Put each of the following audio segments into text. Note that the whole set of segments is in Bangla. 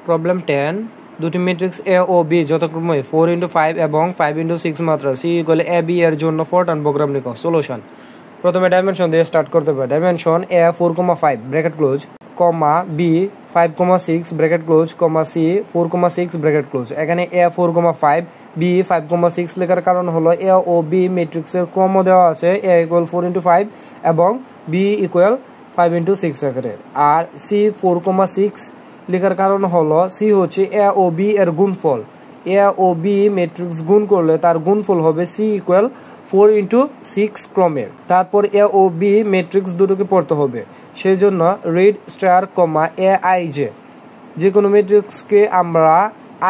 প্রবলেম 10 দুটি ম্যাট্রিক্স এ ও বি যথাক্রমে 4x5 এবং 5x6 মাত্রা সি ইকুয়াল এ বি এর জন্য ফোরট্রান প্রোগ্রাম লিখো। সলিউশন প্রথমে ডাইমেনশন দিয়ে স্টার্ট করতে হবে। Dimension A 4,5 bracket close comma B 5,6 bracket close comma C 4,6 bracket close. এখানে এ 4,5 বি 5,6 লেখার কারণ হলো এ ও বি ম্যাট্রিক্সের ক্রম দেওয়া আছে এ ইকুয়াল 4x5 এবং বি ইকুয়াল 5x6 আকারের। আর সি 4,6 লেখার কারণ হলো সি হচ্ছে এ ও বি এর গুণফল। এ ও বি ম্যাট্রিক্স গুণ করলে তার গুণফল হবে সি ইকুয়াল 4x6 ক্রমের। তারপর এ ও বি ম্যাট্রিক্স দুটোকে পড়তে হবে, সেই জন্য read star comma A I J, যে কোনো ম্যাট্রিক্সকে আমরা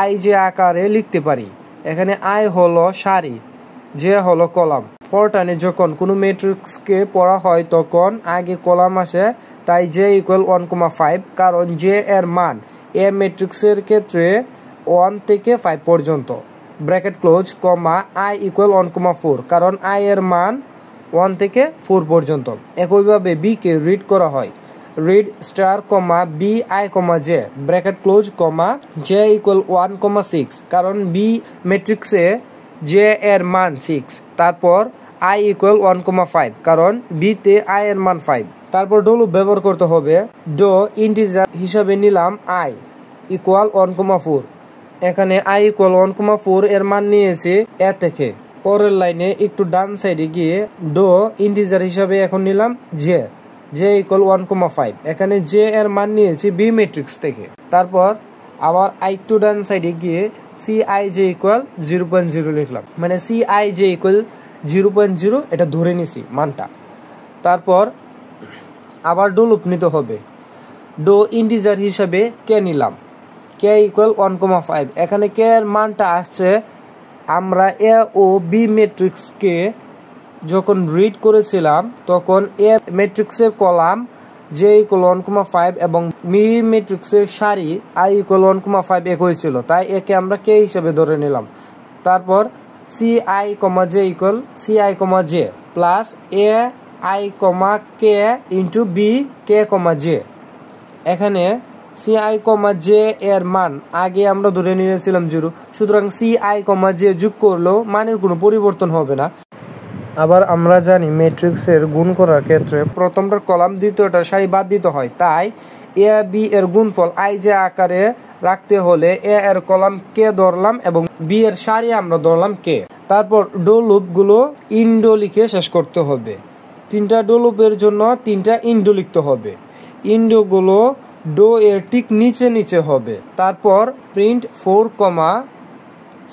আই জে আকারে লিখতে পারি। এখানে আই হলো সারি, জে হলো কলাম। ফোরট্রানে যখন কোনো ম্যাট্রিক্সকে পড়া হয় তখন আগে কলাম আসে, তাই জে ইকুয়াল 1,5, কারণ জে এর মান এ ম্যাট্রিক্সের ক্ষেত্রে 1 থেকে 5 পর্যন্ত bracket close comma I equal 1,4, কারণ আই এর মান 1 থেকে 4 পর্যন্ত। একইভাবে বি কে রিড করা হয় read star comma B I comma J bracket close comma J equal 1,6, কারণ বি ম্যাট্রিক্সে জে এর মান 6, তারপর আই ইকুয়াল 1,5, কারণ বিতে আই এর মান 5। তারপর ডো লুপ ব্যবহার করতে হবে। ডো ইন্টিজার হিসাবে নিলাম আই ইকুয়াল 1,4, এখানে আই ইকুয়াল 1,4 এর মান নিয়েছি এ থেকে। পরের লাইনে একটু ডান সাইডে গিয়ে ডো ইন্টিজার হিসাবে এখন নিলাম জে, জে ইকুয়াল 1,5, এখানে জে এর মান নিয়েছি বি ম্যাট্রিক্স থেকে। তারপর আবার আই টু ডান সাইডে গিয়ে সি আই জে ইকুয়াল 0.0 লিখলাম, মানে সি আই জে ইকুয়াল 0.0 এটা ধরে নিছি মানটা। তারপর আবার ডো লুপ নিতে হবে। ডো ইন্টিজার হিসাবে কে নিলাম, কে ইকুয়াল 1,5, এখানে কে এর মানটা আসছে আমরা এ ও বি ম্যাট্রিক্সকে যখন রিড করেছিলাম তখন এ ম্যাট্রিক্সের কলাম জে ইকুয়াল 1,5 এবং বি ম্যাট্রিক্সের সারি আই ইকুয়াল 1,5 একই ছিল, তাই একে আমরা কে হিসেবে ধরে নিলাম। তারপর C I comma J equal C I comma J plus A I comma K into B K comma J. এখানে সি আই কমা জে এর মান আগে আমরা ধরে নিয়েছিলাম 0, সুতরাং সি আই কমা জে যোগ করলেও মানের কোনো পরিবর্তন হবে না। আবার আমরা জানি ম্যাট্রিক্সের গুণ করার ক্ষেত্রে প্রথমটার কলাম দ্বিতীয়টার সারি বাদ দিতে হয়, তাই এ বি এর গুণফল আই জে আকারে রাখতে হলে এ এর কলাম কে ধরলাম এবং বি এর সারি আমরা ধরলাম কে। তারপর ডো লুপগুলো ইন্ডো লিখে শেষ করতে হবে। 3টা ডো লুপের জন্য 3টা ইন্ডো লিখতে হবে। ইন্ডোগুলো ডো এর ঠিক নিচে নিচে হবে। তারপর print 4 comma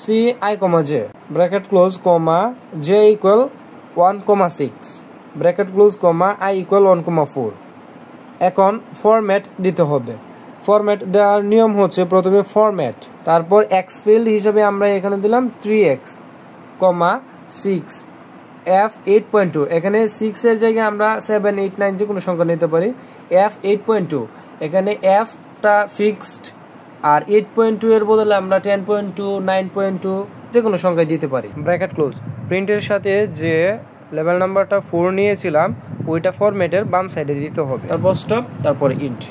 C I comma J bracket close comma J equal 1,6 bracket close comma I equal 1,4। এখন ফরম্যাট দিতে হবে। ফরম্যাট দেওয়ার নিয়ম হচ্ছে প্রথমে ফরম্যাট, তারপর এক্স ফিল্ড হিসাবে আমরা এখানে দিলাম 3x কমা 6 f 8.2, এখানে 6 এর জায়গায় আমরা 7, 8, 9 যে কোনো সংখ্যা নিতে পারি। f 8.2, এখানে fটা ফিক্সড আর 8.2 এর বদলে আমরা 10.2, 9.2 যে কোনো সংখ্যায় দিতে পারি। ব্র্যাকেট ক্লোজ প্রিন্টের সাথে যে লেভেল নাম্বারটা 4 নিয়েছিলাম ওইটা ফরম্যাটের বাম সাইডে দিতে হবে। তারপর স্টপ, তারপর ইন্ট।